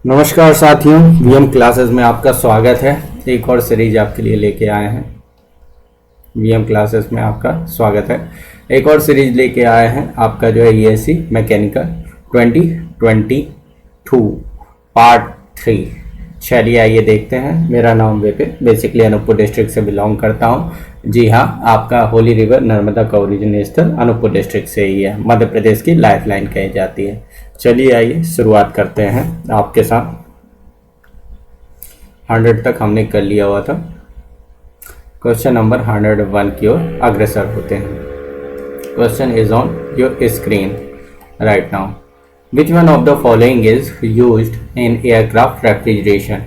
नमस्कार साथियों, VM classes में आपका स्वागत है। एक और सीरीज आपके लिए लेके आए हैं। वीएम क्लासेस में आपका स्वागत है। एक और सीरीज लेके आए हैं आपका जो है ईएससी मैकेनिकल 2022 पार्ट 3। चलिए आइए देखते हैं। मेरा नाम विपिन, बेसिकली अनूपपुर डिस्ट्रिक्ट से बिलोंग करता हूं। जी हाँ, आपका होली रिवर नर्मदा का ओरिजिन स्थल अनूपपुर डिस्ट्रिक्ट से ही है। मध्य प्रदेश की लाइफ लाइन कही जाती है। चलिए आइए शुरुआत करते हैं आपके साथ। 100 तक हमने कर लिया हुआ था। क्वेश्चन नंबर 101 की ओर अग्रसर होते हैं। Question is on your screen right now. Which one of the following is used in aircraft refrigeration?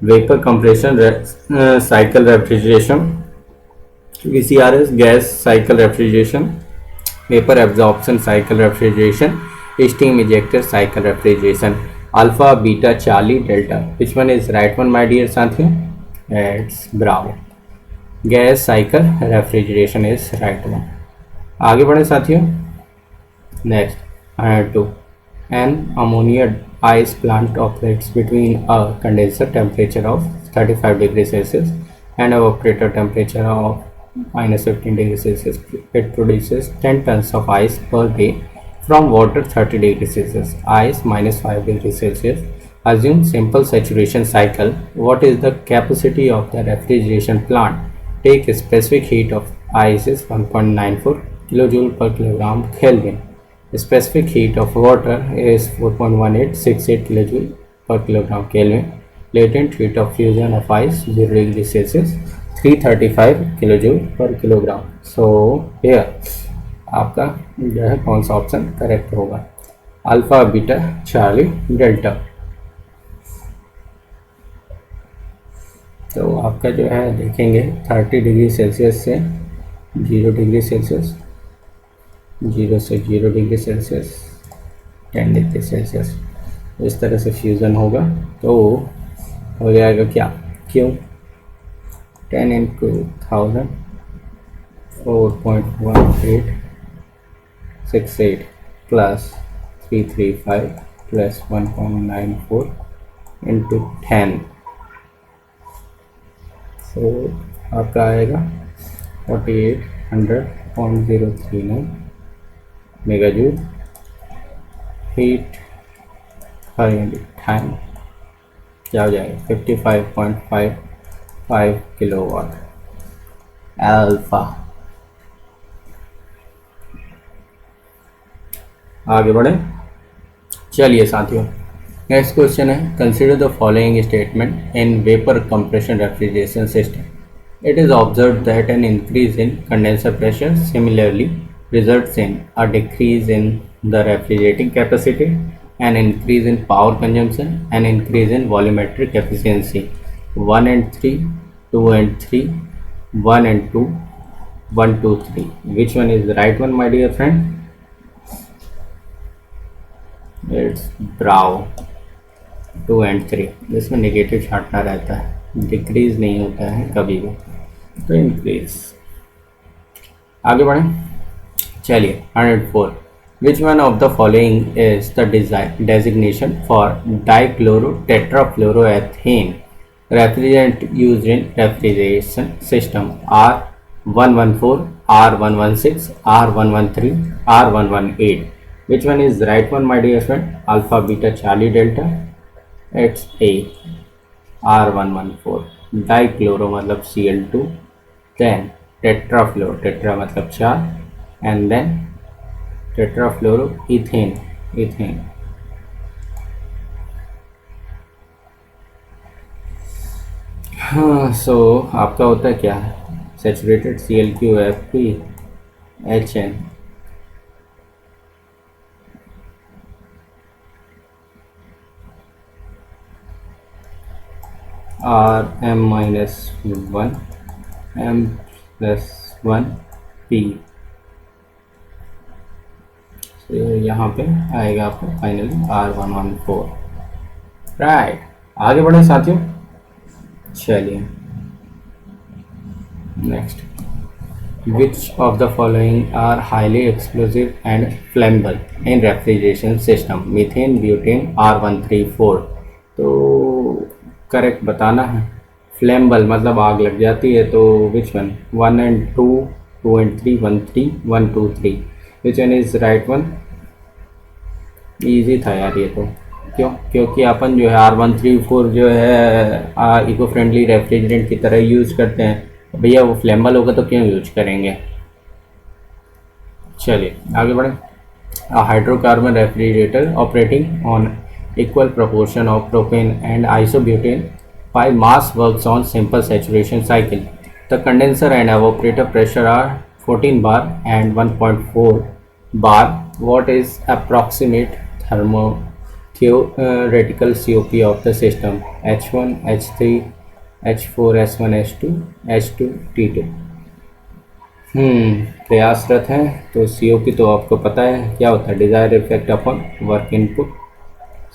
Vapor compression cycle refrigeration, VCRS gas cycle refrigeration, vapor absorption cycle refrigeration, steam ejector cycle refrigeration. Alpha, beta, Charlie, delta. Which one is right one, my dear साथियों? It's bravo. Gas cycle refrigeration is right one. आगे बढ़े साथियों। Next, 102. An ammonia ice plant operates between a condenser temperature of 35 degrees Celsius and evaporator temperature of -15 degrees Celsius. It produces 10 tons of ice per day from water 30 degrees Celsius, ice -5 degrees Celsius. Assume simple saturation cycle. What is the capacity of the refrigeration plant? Take specific heat of ice is 1.94 kilojoule per kilogram Kelvin. Specific heat of water is 4.1868 kilojoule per kilogram Kelvin. Latent heat of fusion of ice 0 degrees Celsius 335 kilojoule per kilogram. So here आपका जो है कौन सा option correct होगा? Alpha, beta, Charlie, delta. तो आपका जो है देखेंगे 30 डिग्री सेल्सियस से 0 डिग्री सेल्सियस, 0 से 0 डिग्री सेल्सियस, 10 डिग्री सेल्सियस, इस तरह से फ्यूज़न होगा तो हो जाएगा क्या? क्यों 10 इंटू 1000 4.1868 प्लस 335 प्लस 1.94 इंटू 10, तो आपका आएगा 4800.039 मेगाजूल। हीट टाइम क्या हो जाएगा? 55.55 किलोवाट अल्फा। आगे बढ़े। चलिए साथियों, नेक्स्ट क्वेश्चन है consider the following statement in vapour compression refrigeration system. It is observed that an increase in condenser pressure similarly results in a decrease in the refrigerating capacity, an increase in power consumption, an increase in volumetric efficiency. 1 and 3, 2 and 3, 1 and 2, 1, 2, 3. Which one is the right one, my dear friend? It's bravo. 2 and 3. इसमें negative छांटना रहता है, decrease नहीं होता है कभी भी, तो इंक्रीज। आगे बढ़ें। चलिए 104. Which one of the following is the designation for dichlorotetrafluoroethane refrigerant used in refrigeration system? R114, R116, R113, R118. Which one is the right one, my dear friend? Alpha, beta, Charlie, delta. It's A, R114. Dichloro मतलब Cl2, then tetrafluoro, tetra मतलब 4, and then tetrafluoro ethane, ethane. हाँ, सो आपका होता है क्या? Saturated ClQFP HN। RM-1 M+1 P। तो यहाँ पे आएगा आपको फाइनली R114 राइट। आगे बढ़े साथियों। चलिए next. Which of the following are highly explosive and flammable in refrigeration system? Methane, butane, R134. तो करेक्ट बताना है। फ्लेम्बल मतलब आग लग जाती है, तो which one? 1 and 2, 2 and 3, 1 3, 1 2 3, which one is right one? Easy था यार ये तो। क्यों? क्योंकि अपन जो है R134 जो है इको फ्रेंडली रेफ्रिजरेंट की तरह यूज़ करते हैं। भैया वो फ्लेम्बल होगा तो क्यों यूज करेंगे। चलिए आगे बढ़ें। A hydrocarbon refrigerator operating on equal proportion of propane and isobutane by mass works on simple saturation cycle. The condenser and evaporator pressure are 14 bar and 1.4 bar. What is approximate theoretical COP of the system? H1, H3, H4, S1, S2, H2, T2। प्रयासरत हैं तो COP तो आपको पता है क्या होता है, desire effect upon work input.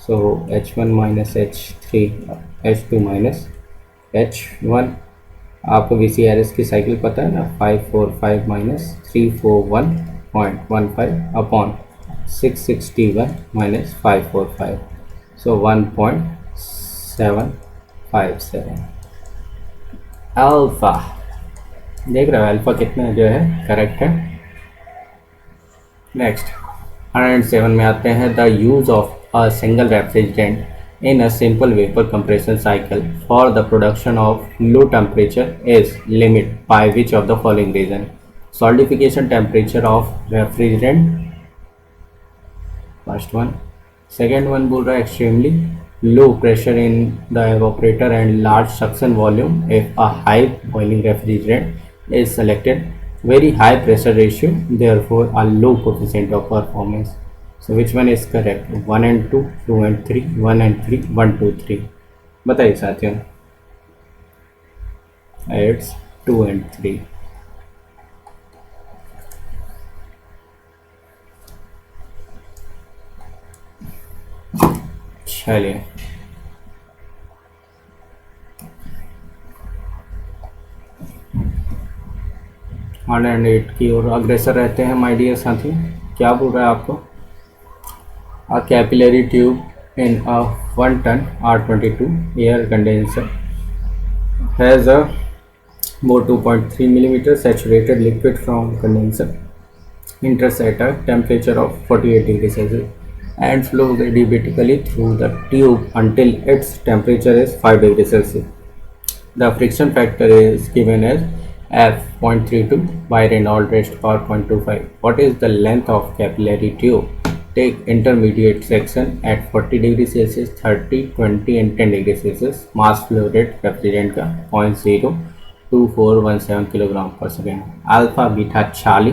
So H1 minus H3, H2 minus H1। आपको VCRS की साइकिल पता है ना, 545 minus 341.15 upon 661 minus 545, so 1.757 alpha. देख रहे हो अल्फा कितना जो है करेक्ट है। नेक्स्ट 107 में आते हैं। The use of a single refrigerant in a simple vapour compression cycle for the production of low temperature is limit by which of the following reason? Solidification temperature of refrigerant, first one. Second one बोल रहा है extremely low pressure in the evaporator and large suction volume if a high boiling refrigerant is selected, very high pressure ratio, therefore a low coefficient of performance. So which one is correct? 1 and 2, 2 and 3, 1 and 3, 1 2 3। बताइए साथियों। It's 2 and 3। चलिए 108 की ओर अग्रसर रहते हैं my dear साथियों। क्या बोल रहा है आपको? अ capillary tube in a 1 ton R22 air condenser has a more 2.3 millimeter saturated liquid from condenser enters at a temperature of 48 degrees Celsius and flows adiabatically through the tube until its temperature is 5 degrees Celsius. The friction factor is given as F.32 by Reynolds rest power 0.25. What is the length of capillary tube? Take intermediate section at 40 degrees Celsius, 30, 20 and 10 degrees Celsius. Mass flow rate refrigerant का 0.02417 kilogram पर second. Alpha beta Charlie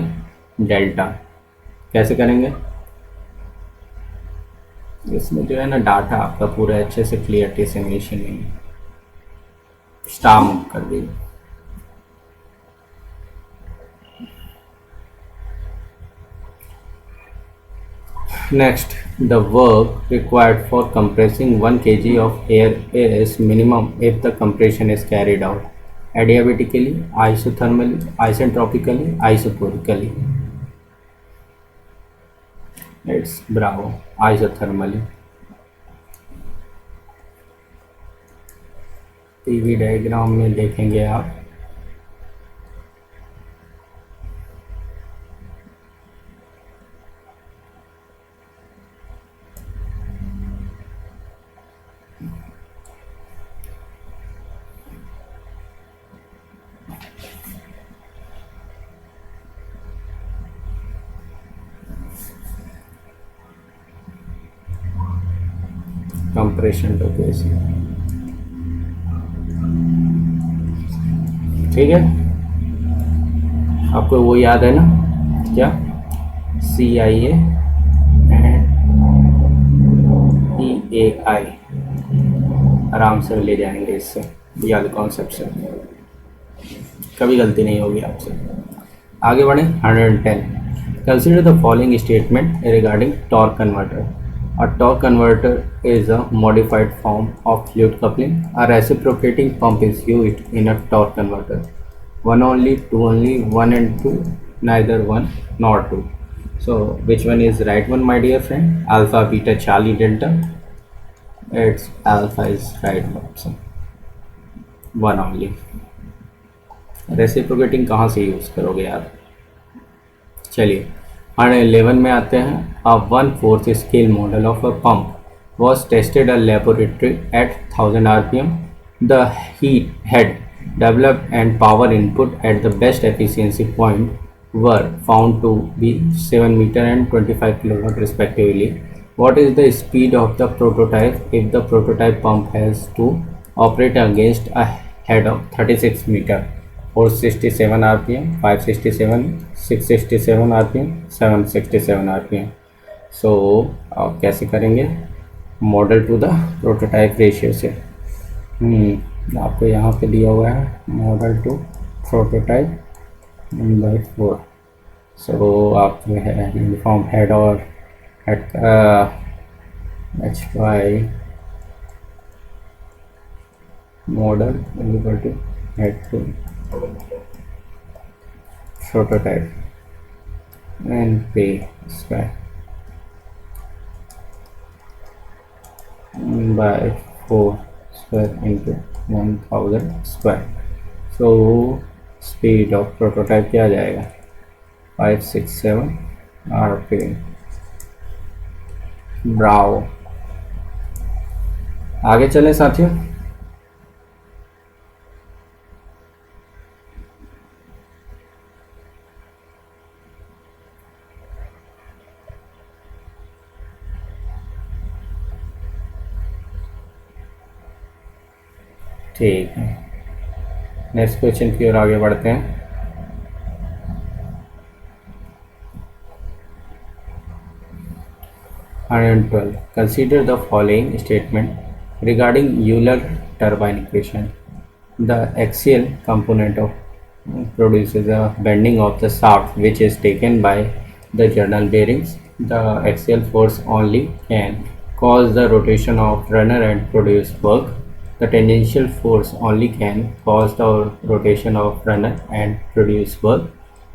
delta कैसे करेंगे? इसमें जो है ना data आपका पूरा अच्छे से क्लियरिटी से मेंशन नहीं है, स्टार मूव कर दीजिए। Next, the work required for compressing 1 kg of air is minimum if the compression is carried out adiabatically, isothermally, isentropically, isoporically. It's bravo, isothermally। PV diagram में देखेंगे आप। कंप्रेशन लोकेशन ठीक है, आपको वो याद है ना क्या? CIA एंड EAI आराम से ले जाएंगे इससे, याद कॉन्सेप्ट से, कभी गलती नहीं होगी आपसे। आगे बढ़ें 110। Consider the following statement regarding torque converter. A torque converter is a modified form of fluid coupling. A reciprocating pump is used in a torque converter. One only, two only, one and two, neither one nor two. So which one is right one, my dear friend? Alpha, beta, Charlie, delta. Its alpha is right option, one only. Reciprocating कहाँ से use करोगे यार? चलिए 111 में आते हैं. अ 1/4 scale model of a pump was tested at laboratory at 1000 rpm. The heat head developed and power input at the best efficiency point were found to be 7 meter and 25 kilowatt respectively. What is the speed of the prototype if the prototype pump has to operate against a head of 36 meter? 467 rpm, 567, 667 rpm, 767 rpm. So आप कैसे करेंगे? Model to the prototype ratio से. आपको यहाँ पे दिया हुआ है मॉडल टू प्रोटोटाइप 1/4. सो आप जो है यूनिफॉर्म हेड और head H Y model equal to head to prototype end पे square by 4 square into 1000 square. So speed of prototype क्या आ जाएगा? 567 rpm. ब्रावो. आगे चलें साथियों. ठीक है, नेक्स्ट क्वेश्चन की ओर आगे बढ़ते हैं. $112. Consider the following statement regarding Euler turbine equation. The axial component of produces a bending of the shaft which is taken by the journal bearings. The axial force only can cause the rotation of runner and produce work. The tangential force only can cause the rotation of runner and produce work.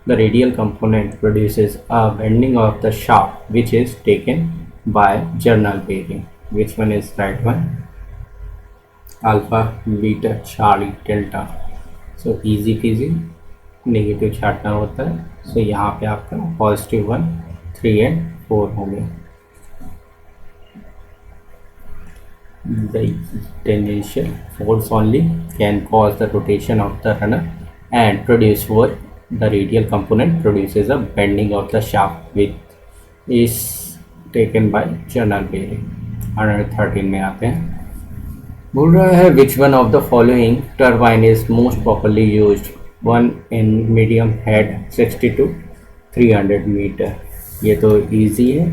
The radial component produces a bending of the shaft which is taken by journal bearing. Which one is right one? Alpha, beta, Charlie, delta. So easy peasy, negative छाटना होता है. सो यहाँ पे आपका +1, 3 and 4 हो गया. The tangential force only can cause the rotation of the runner and produce work. The radial component produces a bending of the shaft which is taken by journal bearing. 113 में आते हैं. बोल रहा है which one of the following turbine is most popularly used? One in medium head 60 to 300 metre. ये तो easy है,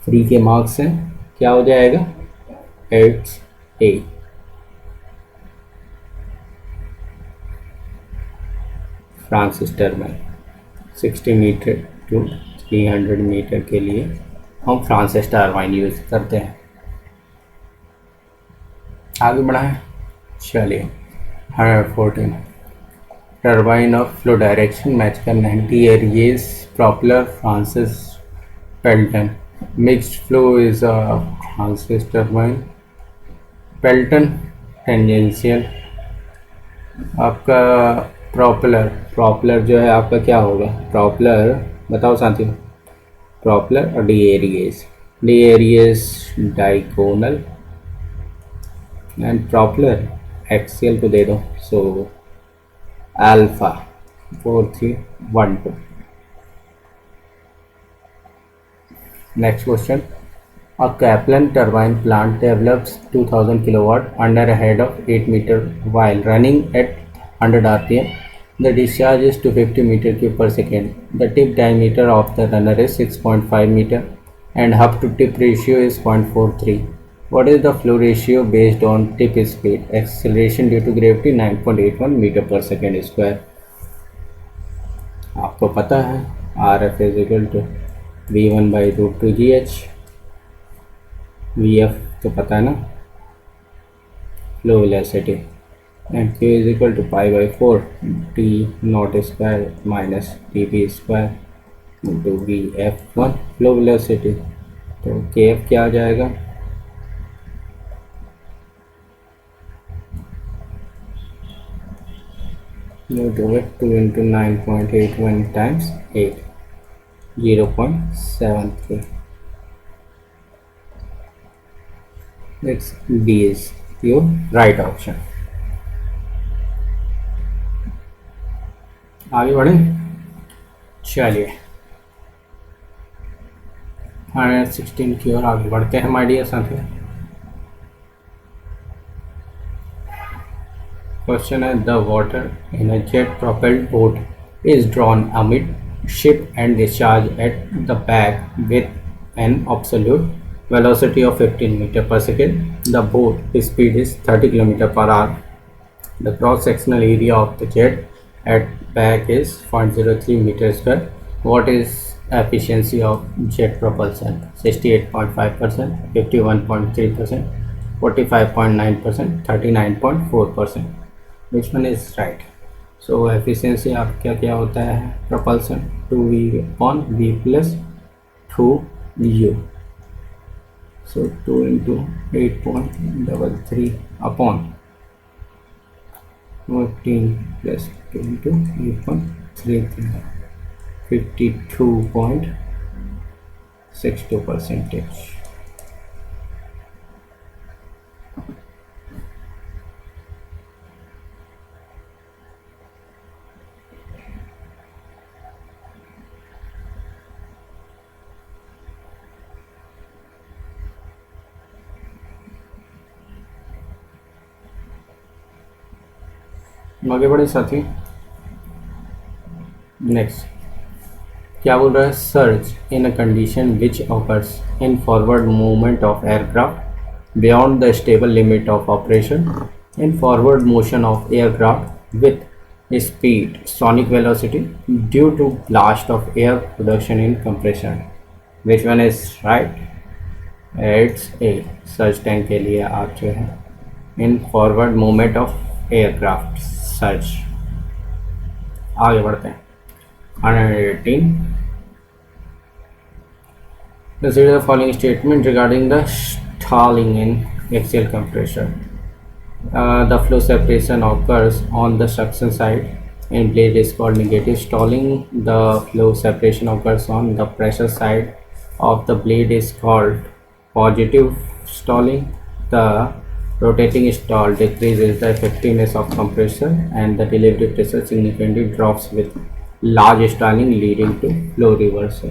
free के मार्क्स हैं. क्या हो जाएगा? It's A. Francis turbine 60 metre to 300 metre के लिए हम फ्रांसिस टर्बाइन यूज़ करते हैं. आगे बढ़ाएं. चलिए 114. Turbine of flow direction match करना है. Deriaz propeller Francis Pelton. Mixed flow is a Francis turbine. Pelton tangential. आपका प्रॉपलर जो है आपका क्या होगा? प्रॉपलर बताओ साथियों. प्रॉपलर और Deriaz diagonal and propeller axial को दे दो. So alpha 4312. Next question. A Kaplan turbine plant develops 2000 kilowatt under a head of 8 meter while running at 100 rpm. The discharge is 250 meter cube per second. The tip diameter of the runner is 6.5 meter and hub to tip ratio is 0.43. What is the flow ratio based on tip speed? Acceleration due to gravity 9.81 meter per second square. आपको पता है RF is equal to V1 by root 2 GH. VF तो पता है ना, flow velocity. And Q is equal to π/4 T not square minus TP square into VF1 flow velocity. तो KF क्या आ जाएगा? You do it 2 into 9.81 times 8, 0.73. It's B is your right option. आगे बढ़े, चलिए 116 की ओर आगे बढ़ते हैं माय डियर साथियों। क्वेश्चन है the water in a jet propelled boat is drawn amid ship and discharge at the back with an absolute velocity of 15 meter per second. The boat speed is 30 km per hour. The cross-sectional area of the jet at back is 0.03 meter square. What is efficiency of jet propulsion? 68.5%, 51.3%, 45.9%, 39.4%. Which one is right? So efficiency आपका क्या होता है propulsion 2v upon v plus 2u. So 2 into 8.33 upon 14 plus 2 into 8.33, 52.62%. आगे बढ़े साथी। Next क्या बोल रहा है? Search in a condition which occurs in forward movement of aircraft beyond the stable limit of operation, in forward motion of aircraft with speed sonic velocity due to blast of air production in compression. Which one is right? It's A. Search tank के लिए आप जो है in forward movement of aircraft search. आगे बढ़ते हैं 118. Consider the following statement regarding the stalling in axial compression. The flow separation occurs on the suction side in blade is called negative stalling. The flow separation occurs on the pressure side of the blade is called positive stalling. The rotating stall decreases the effectiveness of compression and the delivery pressure significantly drops with large stalling leading to flow reversal.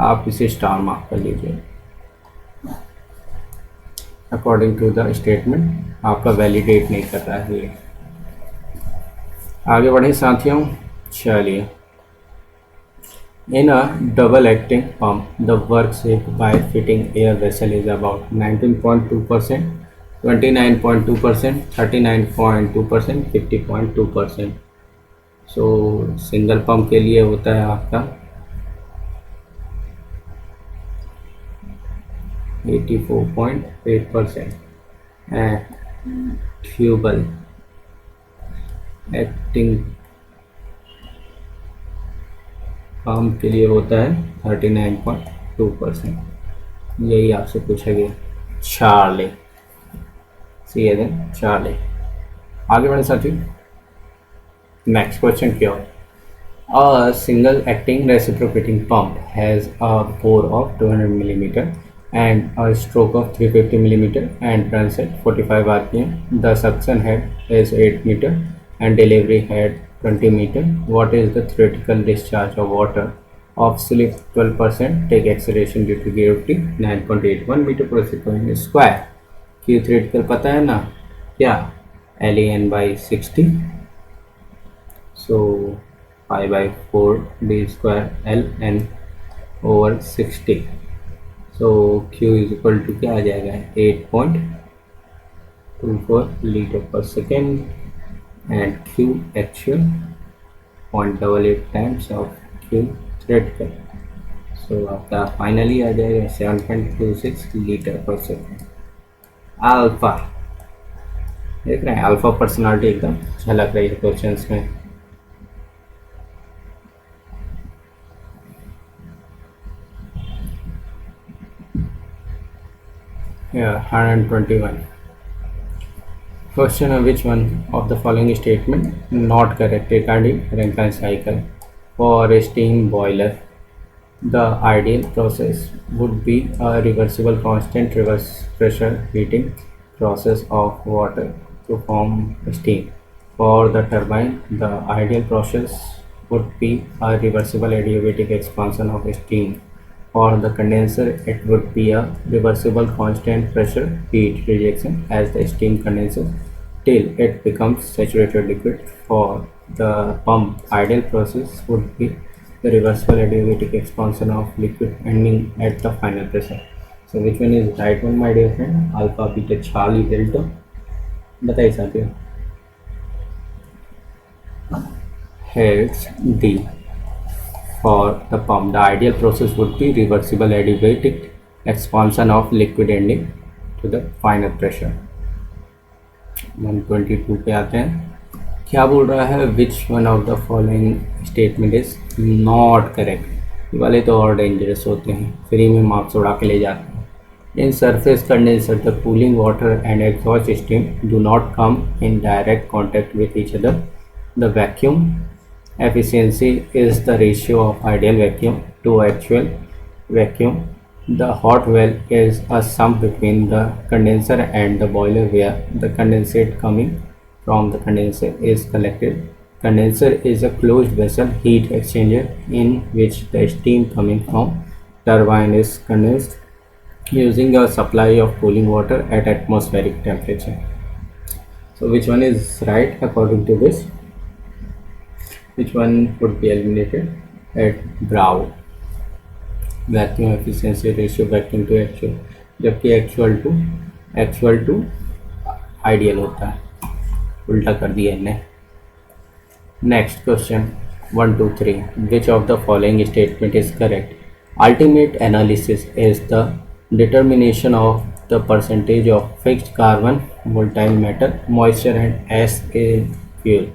आप इसे star mark कर लीजिए। According to the statement आपका validate नहीं कर रहा है ये। आगे बढ़े साथियों, चलिए In a double acting pump, the work saved by fitting air vessel is about 19.2%, 29.2%, 39.2%, 50.2%. So single pump के लिए होता है आपका 84.8% and double acting पंप के लिए होता है 39.2%. यही आपसे पूछा गया चार्ली। सी है देन चार्ली। आगे बढ़े साथियों, नेक्स्ट क्वेश्चन क्या हो? A single acting reciprocating pump has a bore of 200 mm and a stroke of 350 mm and runs at 45 rpm. The suction head is 8 meter and delivery head 20 meter. What is the theoretical discharge of water of slip 12%? Take acceleration due to gravity 9.81 meter per second square. Q theoretical पता है ना क्या? LAN by 60. So pi by 4 d square LN over 60. So Q is equal to क्या आ जाएगा? 8.24 liter per second and Q actual 0.88 times of Q theoretical. So आपका finally आ जाएगा 7.26 litre पर second. Alpha देख रहे हैं, अल्फा पर्सनालिटी एकदम झलक रही है क्वेश्चंस में। Yeah, 121. Question of which one of the following statement not correct regarding Rankine cycle. For a steam boiler, the ideal process would be a reversible constant reverse pressure heating process of water to form steam. For the turbine, the ideal process would be a reversible adiabatic expansion of steam. For the condenser, it would be a reversible constant pressure heat rejection as the steam condenses till it becomes saturated liquid. For the pump, ideal process would be the reversible adiabatic expansion of liquid ending at the final pressure. So which one is right one, my dear friend? Alpha, beta, Charlie, delta. बताइए साथियों. Heads D. For the pump, the ideal process would be reversible adiabatic expansion of liquid ending to the final pressure. 122 पे आते हैं. क्या बोल रहा है? विच one of the following statement is not correct. वाले तो और डेंजरस होते हैं, फ्री में मार्क्स उड़ा के ले जाते हैं. In surface condenser the cooling water and exhaust steam do not come in direct contact with each other. The vacuum efficiency is the ratio of ideal vacuum to actual vacuum. The hot well is a sum between the condenser and the boiler where the condensate coming from the condenser is collected. Condenser is a closed vessel heat exchanger in which the steam coming from turbine is condensed using a supply of cooling water at atmospheric temperature. So which one is right according to this? Which one would be eliminated? At Bravo. Vacuum efficiency ratio vacuum to actual, जबकि actual to ideal होता है. उल्टा कर दिया इन्हें. Next question 1, 2, 3. Which of the following statement is correct? Ultimate analysis is the determination of the percentage of fixed carbon, volatile matter, moisture and ash in fuel.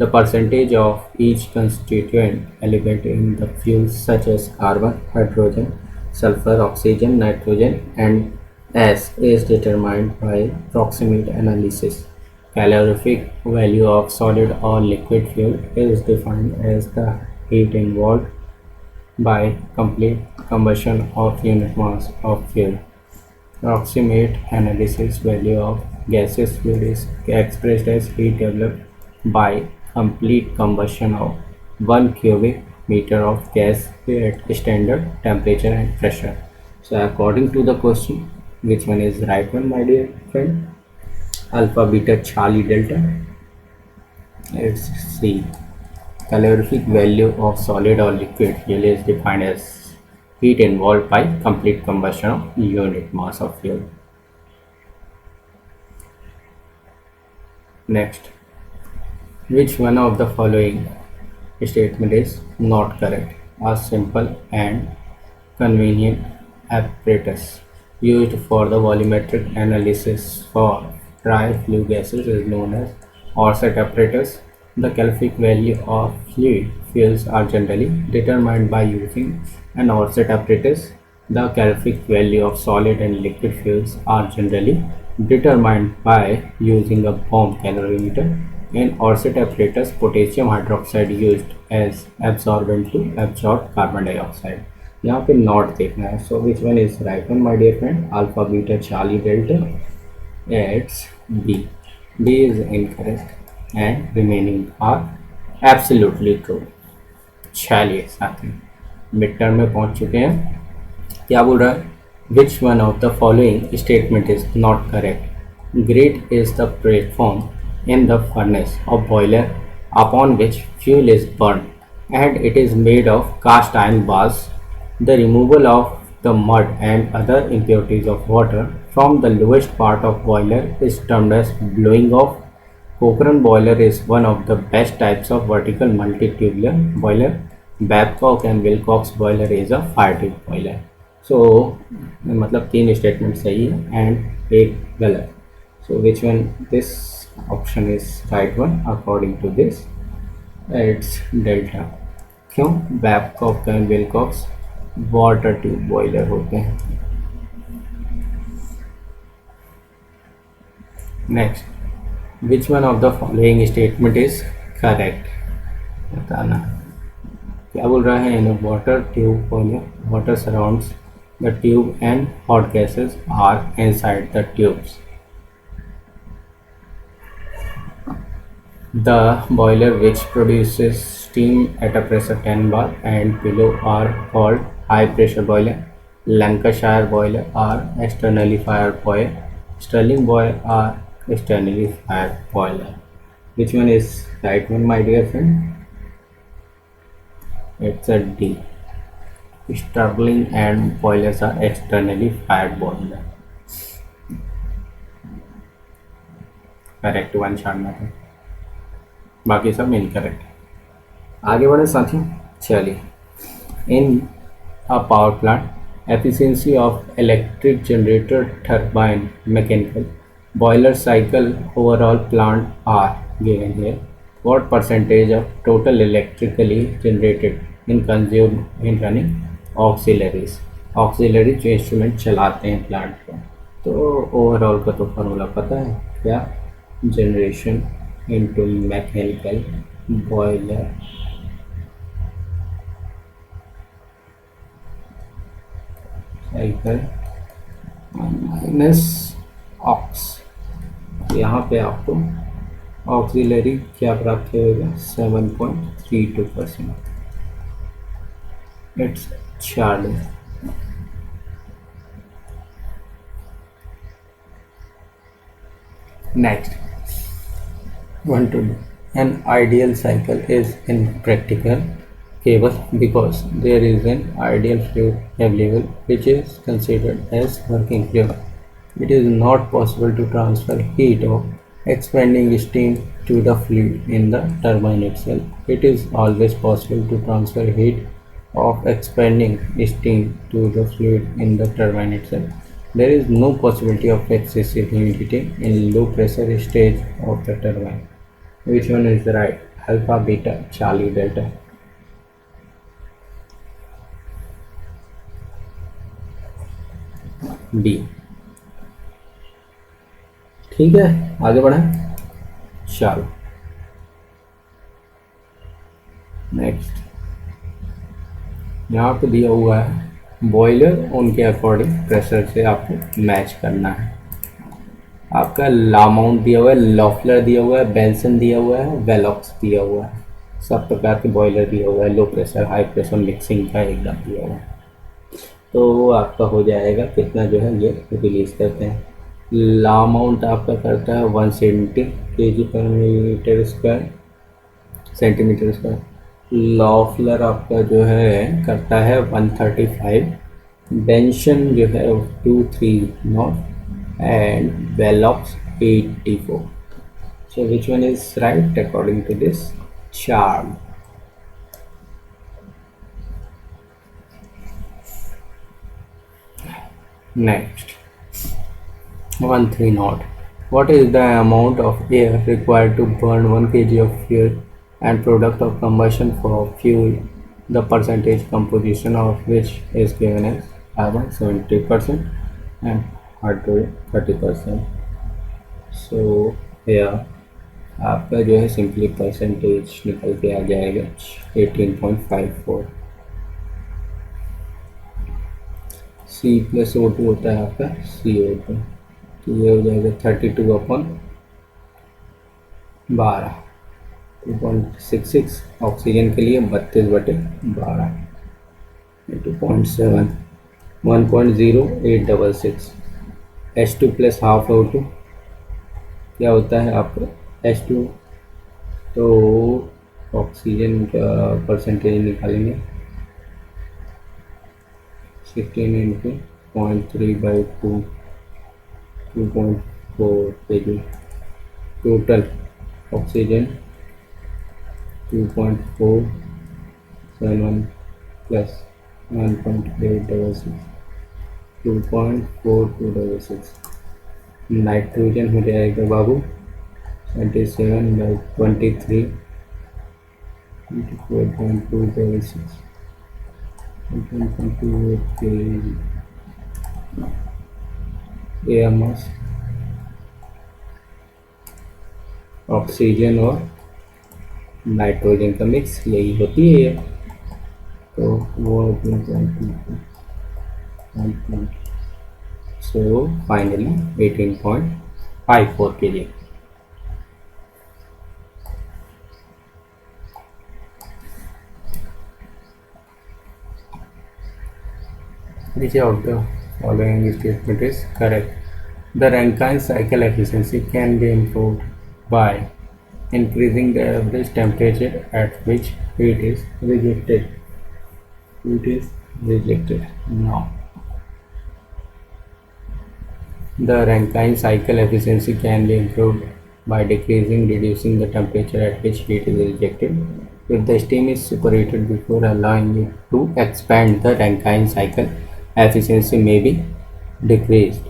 The percentage of each constituent element in the fuels such as carbon, hydrogen, sulfur, oxygen, nitrogen and ash is determined by proximate analysis. Calorific value of solid or liquid fuel is defined as the heat involved by complete combustion of unit mass of fuel. Proximate analysis value of gaseous fluid is expressed as heat developed by complete combustion of 1 cubic meter of gas at standard temperature and pressure. So according to the question, which one is right one, my dear friend? Alpha, beta, Charlie, delta. It's C. Calorific value of solid or liquid fuel is defined as heat involved by complete combustion of unit mass of fuel. Next, which one of the following statement is not correct? A simple and convenient apparatus used for the volumetric analysis for dry flue gases is known as Orsett apparatus. The calorific value of fluid fuels are generally determined by using an Orsett apparatus. The calorific value of solid and liquid fuels are generally determined by using a bomb calorimeter. In Orsett apparatus, potassium hydroxide used as absorbent to absorb carbon dioxide. यहाँ पे not देखना है. So which one is right one, my dear friend? Alpha, beta, Charlie, delta. It's B. B is incorrect and remaining are absolutely true. चलिए साथ में mid term में पहुंच चुके हैं. क्या बोल रहा है? Which one of the following statement is not correct? Grate is the platform in the furnace or boiler upon which fuel is burned and it is made of cast iron bars. The removal of the mud and other impurities of water from the lowest part of boiler is termed as blowing off. Cochrane boiler is one of the best types of vertical multi-tubular boiler. Babcock and Wilcox boiler is a fire tube boiler. So मतलब 3 statement सही है and एक गलत. So which one? This option is right one according to this. It's delta. क्यों? Babcock and Wilcox water tube boiler होते हैं. Next, which one of the following statement is correct? बताना। क्या बोल रहा है? In water tube boiler water surrounds the tube and hot gases are inside the tubes. The boiler which produces steam at a pressure 10 bar and below are called high pressure boiler, Lancashire boiler or externally fired boiler, Stirling boiler or externally fired boiler. Which one is right one, my dear friend? It's a D. Stirling and boilers are externally fired boiler. Correct one, Sharma. बाकी सब incorrect. आगे बढ़े साथियों, चलिए। In a power plant efficiency of electric generator turbine mechanical boiler cycle overall plant are given here. What percentage of total electrically generated in consume in running auxiliaries? Auxiliary जो instrument चलाते हैं plant का, तो overall का तो formula पता है क्या? Generation into mechanical boiler cycle minus aux. यहाँ पे आपको ऑक्सिलरी क्या प्राप्त होगा? 7.32%। It's charge. Next 120. An ideal cycle is impractical cable because there is an ideal fluid available which is considered as working fluid. It is not possible to transfer heat of expanding steam to the fluid in the turbine itself. It is always possible to transfer heat of expanding steam to the fluid in the turbine itself. There is no possibility of excessive humidity in low pressure stage of the turbine. Which one is right? Alpha, beta, Charlie, delta? D. ठीक है, आगे बढ़े। चलो next, यहाँ पे दिया हुआ है बॉयलर, उनके अकॉर्डिंग प्रेशर से आपको मैच करना है। आपका लामाउंट दिया हुआ है, लॉफलर दिया हुआ है, बेंसन दिया हुआ है, वेलॉक्स दिया हुआ है, सब प्रकार के बॉयलर दिया हुआ है। Low pressure high pressure mixing का एकदम दिया हुआ है। तो वो आपका हो जाएगा कितना जो है ये रिलीज करते हैं। लामाउंट आपका करता है 170 kg पर metre square centimetre square. Loeffler आपका जो है करता है 135, बेंसन जो है 230 and Velox 84. So which one is right according to this chart? Next 130. What is the amount of air required to burn 1 kg of fuel and product of combustion for fuel? The percentage composition of which is given as carbon 70% and hydrogen 30%. सो या आपका जो है simply percentage निकल के आ जाएगा 18.54। C plus O2 होता है आपका CO2, तो ये हो जाएगा 32/12, 2.66। ऑक्सीजन के लिए 32/12 into 0.7, 1.0866। H2 plus half O2 क्या होता है आपका H2, तो ऑक्सीजन का परसेंटेज निकालेंगे 16 into 0.3/2, 2.4 kg। Total oxygen 2.471 plus 1.866, 2.4266। Nitrogen हो जाएगा बाबू 27/23 into 4.266, 1.28 kg। Air mass oxygen और नाइट्रोजन का मिक्स, यही होती है ये। तो वो so finally 18.54 kg। Which of the following statement is correct? The Rankine cycle efficiency can be improved by increasing the average temperature at which heat is rejected. Heat is rejected. No. The Rankine cycle efficiency can be improved by reducing the temperature at which heat is rejected. If the steam is superheated before allowing it to expand, the Rankine cycle efficiency may be decreased.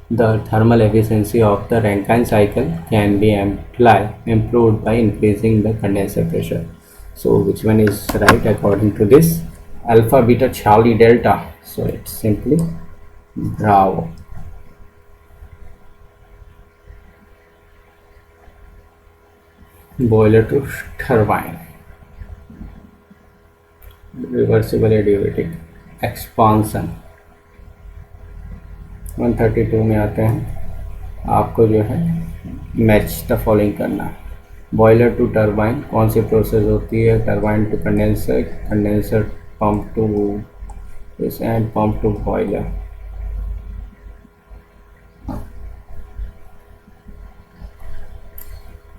The thermal efficiency of the Rankine cycle can be improved by increasing the condenser pressure. So which one is right according to this? Alpha, beta, Charlie, delta. So it's simply Bravo. Boiler to turbine. Reversible adiabatic expansion 132 में आते हैं। आपको जो है match the following करना है। Boiler to turbine कौन सी process होती है? Turbine to condenser, condenser pump to this and pump to boiler.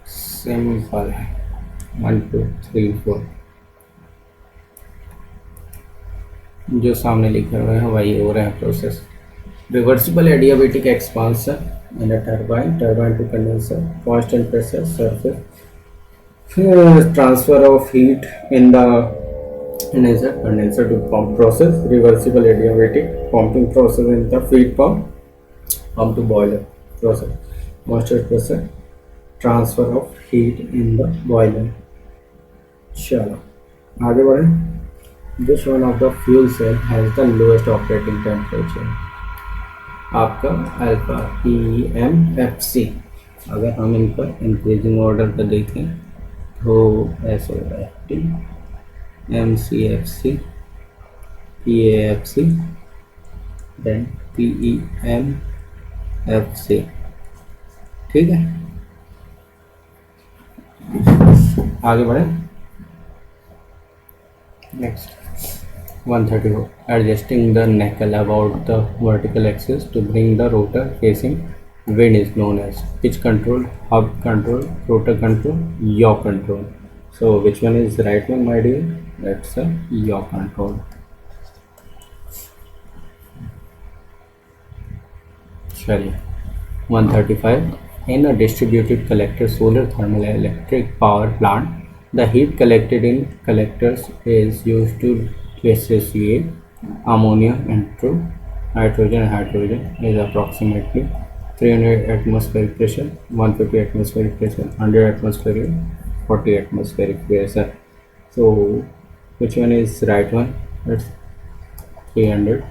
Simple है, 1 2 3 4 जो सामने लिखे हुए हैं वही हो रहे हैं process. Reversible adiabatic expansion in a turbine, turbine to condenser, constant pressure, surface transfer of heat in the condenser, condenser to pump process, reversible adiabatic pumping process in the feed pump, pump to boiler process, constant pressure, transfer of heat in the boiler। चलो आगे बढ़ें। Which one of the fuel cell has the lowest operating temperature? आपका alpha PMFC। अगर हम इनका increasing order पर देखें तो SOFT, MCFC, PAFC, then PEMFC। ठीक है, आगे बढ़े। Next 134, adjusting the knuckle about the vertical axis to bring the rotor facing wind is known as pitch control, hub control, rotor control, yaw control। So which one is the right one, my dear? That's a yaw control। चलिए 135, in a distributed collector solar thermal electric power plant, the heat collected in collectors is used to dissociate ammonia into nitrogen and hydrogen is approximately 300 atmospheric pressure, 150 atmospheric pressure, 100 atmospheric, 40 atmospheric pressure। So which one is right one? It's 300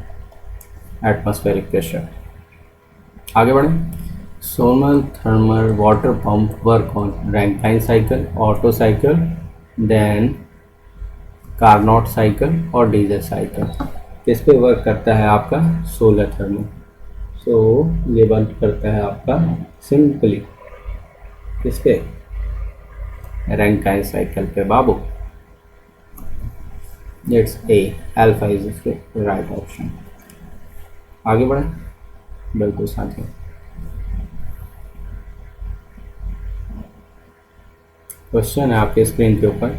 atmospheric pressure। आगे बढ़ें। Solar thermal water pump work on Rankine cycle, Otto cycle, then Carnot cycle और diesel cycle. किस पे work करता है आपका? Solar thermal. सो ये work करता है आपका सिंपली किस पे? रैंकाइन साइकिल पे बाबू। It's a, alpha is right option. आगे बढ़े बिल्कुल साथियों। क्वेश्चन है आपके स्क्रीन के ऊपर।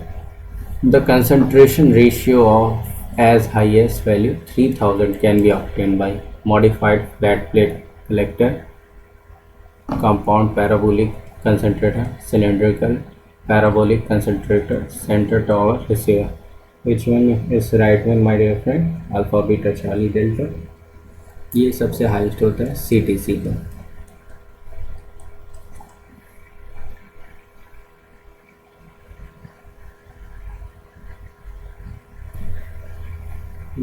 The concentration ratio of as highest value 3000 can be obtain by modified flat plate collector, compound parabolic concentrator, cylindrical parabolic concentrator, centre tower receiver. Which one is right one my dear friend? Alpha, beta, Charlie, delta. ये सबसे highest होता है CTC का।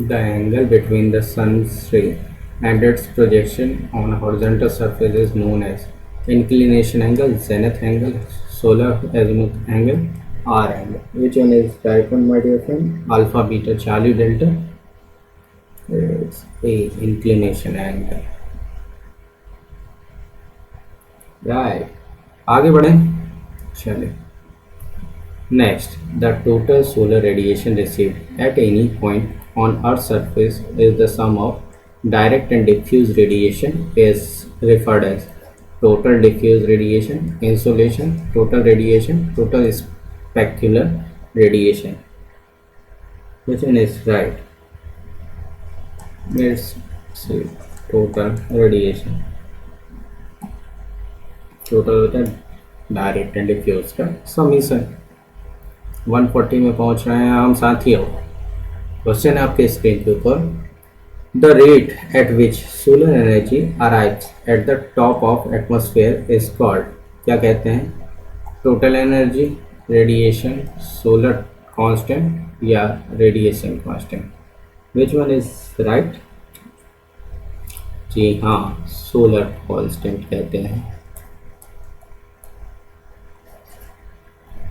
The angle between the sun's ray and its projection on a horizontal surface is known as inclination angle, zenith angle, solar azimuth angle R angle. Which one is right one, my dear friend? Alpha, beta, Charlie, delta. It's A, inclination angle. Right. आगे बढ़े चलिए. Next, the total solar radiation received at any point on Earth's surface is the sum of direct and diffuse radiation is referred as total diffuse radiation, insolation, total radiation, total specular radiation. Which one is right? Let's see. Total radiation. Total होता है direct and diffuse का summation. 140 में पहुंच रहे हैं हम साथियों. Question है आपके स्क्रीन के ऊपर. The rate at which solar energy arrives at the top of atmosphere is called. क्या कहते हैं? Total energy, radiation, solar constant या radiation constant. Which one is right? जी हाँ, सोलर कांस्टेंट कहते हैं.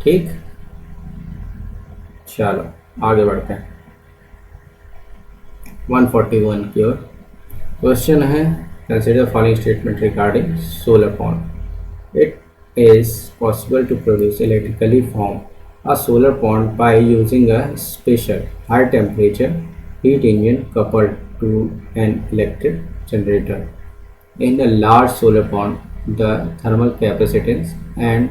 ठीक, चलो आगे बढ़ते हैं. 141 की ओर. क्वेश्चन है consider following statement regarding solar pond. It is possible to produce electrically form a solar pond by using a special high temperature heat engine coupled to an electric generator. In a large solar pond, the thermal capacitance and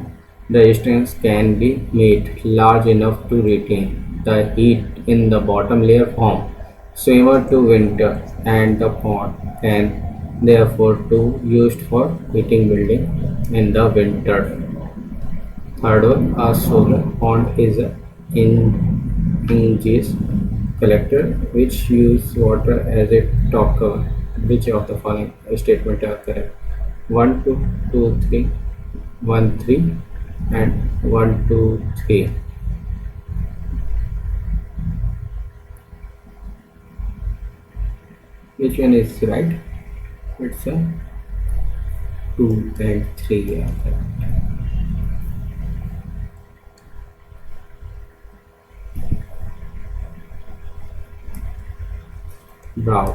the resistance can be made large enough to retain the heat in the bottom layer form similar to winter, and the pond can therefore be used for heating building in the winter. Third one, a solar pond is a ingest collector which use water as a top cover. Which of the following statement are correct? 1 2 2 3 1 3 and 1 2 3. Which one is right? It's a 2 and 3 are correct. Bravo.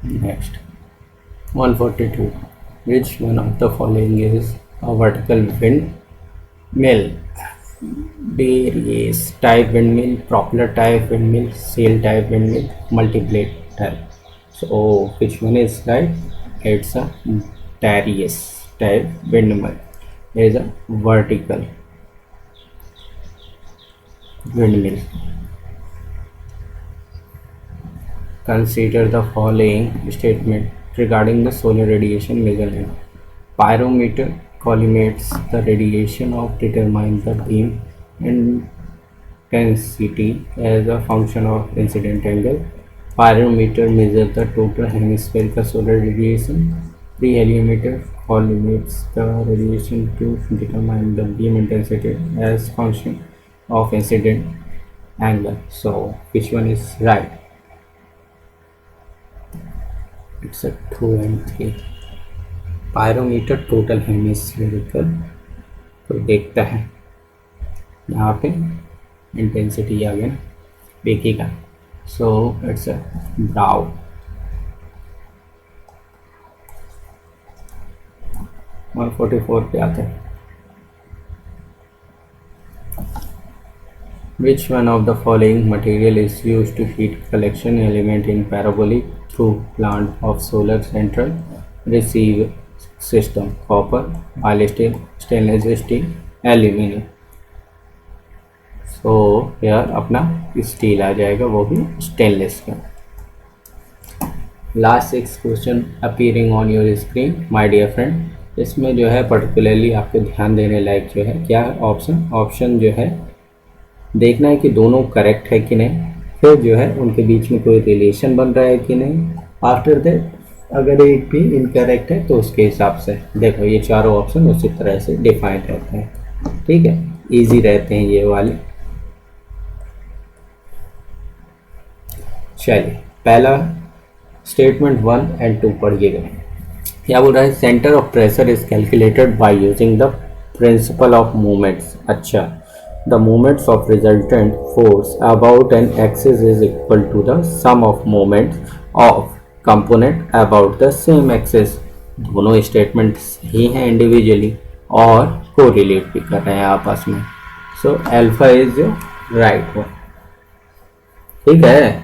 Next, 142. Which one of the following is a vertical windmill? Various type windmill, propeller type windmill, sail type windmill, multiplate type. So which one is right? It's a Darius type windmill. It is a vertical windmill. Consider the following statement regarding the solar radiation measurement. Pyrometer collimates the radiation of determine the beam intensity as a function of incident angle. Pyrometer measures the total hemispherical solar radiation. The heliometer collimates the radiation to determine the beam intensity as function of incident angle. So which one is right? It's a 2 and 3. Pyrometer total hemispherical को देखता है. यहाँ पे intensity आ गया देखी का. So it's a ब्राउ. 144 पे आते हैं. Which one of the following material is used to heat collection element in parabolic through plant of solar central receive system? Copper, mild steel, stainless steel, aluminum. So here अपना steel आ जाएगा, वो भी stainless का. Last 6 question appearing on your screen my dear friend. इसमें जो है particularly आपको ध्यान देने लायक जो है क्या है? ऑप्शन जो है देखना है कि दोनों करेक्ट है कि नहीं. फिर जो है उनके बीच में कोई रिलेशन बन रहा है कि नहीं. आफ्टर दैट अगर एक भी इनकरेक्ट है तो उसके हिसाब से देखो ये चारों ऑप्शन उसी तरह से डिफाइंड रहते हैं. ठीक है, इजी रहते हैं ये वाले. चलिए पहला स्टेटमेंट 1 और 2 पढ़िएगा. क्या बोल रहा है, centre of pressure is calculated by using the principle of movements. अच्छा, the movements of resultant force about an axis is equal to the sum of movements of component about the same axis. दोनों statements ही हैं individually और correlate भी कर रहे हैं आपस में। So alpha is right one. ठीक है,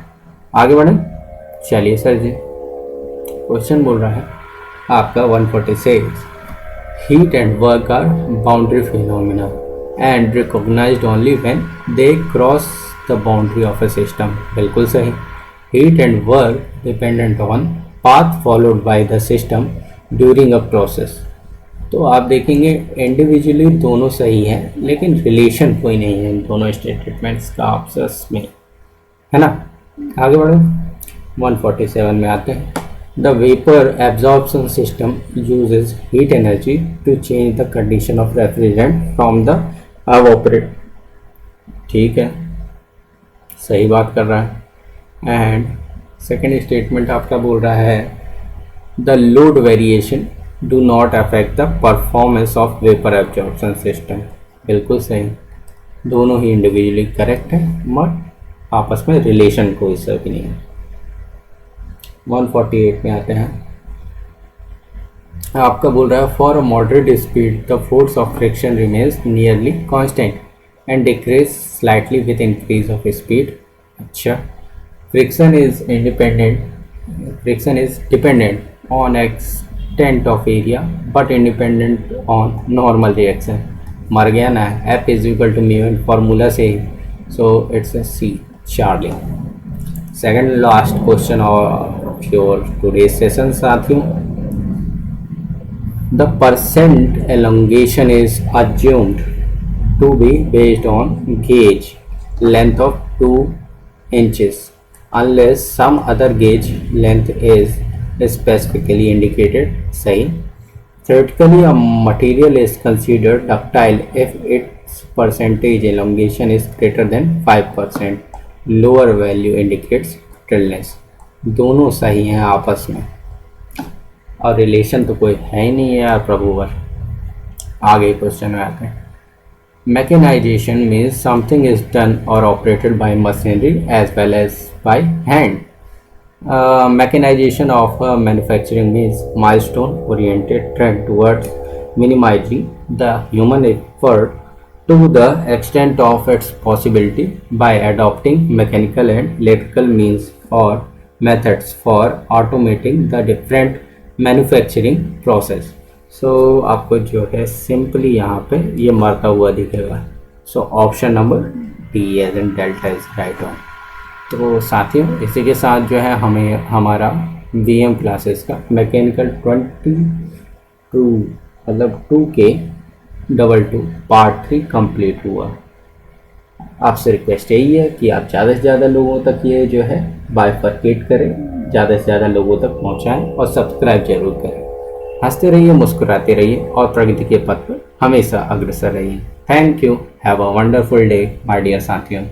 आगे बढ़े। चलिए सर जी, क्वेश्चन बोल रहा है आपका 146, heat and work are boundary phenomena and recognised only when they cross the boundary of a system. बिल्कुल सही। Heat and work dependent on path followed by the system during a process. तो आप देखेंगे individually दोनों सही हैं, लेकिन relation कोई नहीं है इन दोनों स्टेटमेंट्स का आपस में, है ना। आगे बढ़ो, 147 में आते हैं। The vapour absorption system uses heat energy to change the condition of refrigerant from the evaporate. ठीक है, सही बात कर रहा है। एंड सेकेंड स्टेटमेंट आपका बोल रहा है the load variation do not affect the performance of vapour absorption system. बिल्कुल सही, दोनों ही इंडिविजुअली करेक्ट है, मगर आपस में रिलेशन कोई सा भी नहीं है। 148 में आते हैं। आपका बोल रहा है for a moderate speed the force of friction remains nearly constant and decrease slightly with increase of speed. अच्छा, friction is dependent on extent of area but independent on normal reaction. मर गया ना, F is equal to mu in formula से, so it's C Charlie. Second last question of your today session साथियों, the percent elongation is assumed to be based on gauge length of 2 inches unless some other gauge length is specifically indicated. सही। Theoretically, a material is considered ductile if its percentage elongation is greater than 5%. Lower value indicates brittleness. दोनों सही हैं आपस में, और relation तो कोई है ही नहीं है यार प्रभुवर। आगे क्वेश्चन में आते हैं। Mechanisation means something is done और operated by machinery as well as by hand. Mechanisation of manufacturing means milestone oriented trend towards minimising the human effort to the extent of its possibility by adopting mechanical and electrical means or methods for automating the different manufacturing process. So आपको जो है simply यहाँ पे ये मरता हुआ दिखेगा। So option number D as in delta is right on. तो साथियों, इसी के साथ जो है हमें हमारा VM क्लासेस का मैकेनिकल 22 मतलब 2K22 पार्ट 3 कंप्लीट हुआ। आपसे रिक्वेस्ट यही है कि आप ज़्यादा से ज़्यादा लोगों तक ये जो है बाइफरकेट करें, ज़्यादा से ज़्यादा लोगों तक पहुंचाएं और सब्सक्राइब जरूर करें। हंसते रहिए, मुस्कुराते रहिए और प्रगति के पथ पर हमेशा अग्रसर रहिए। Thank you. Have a wonderful day my dear साथियों।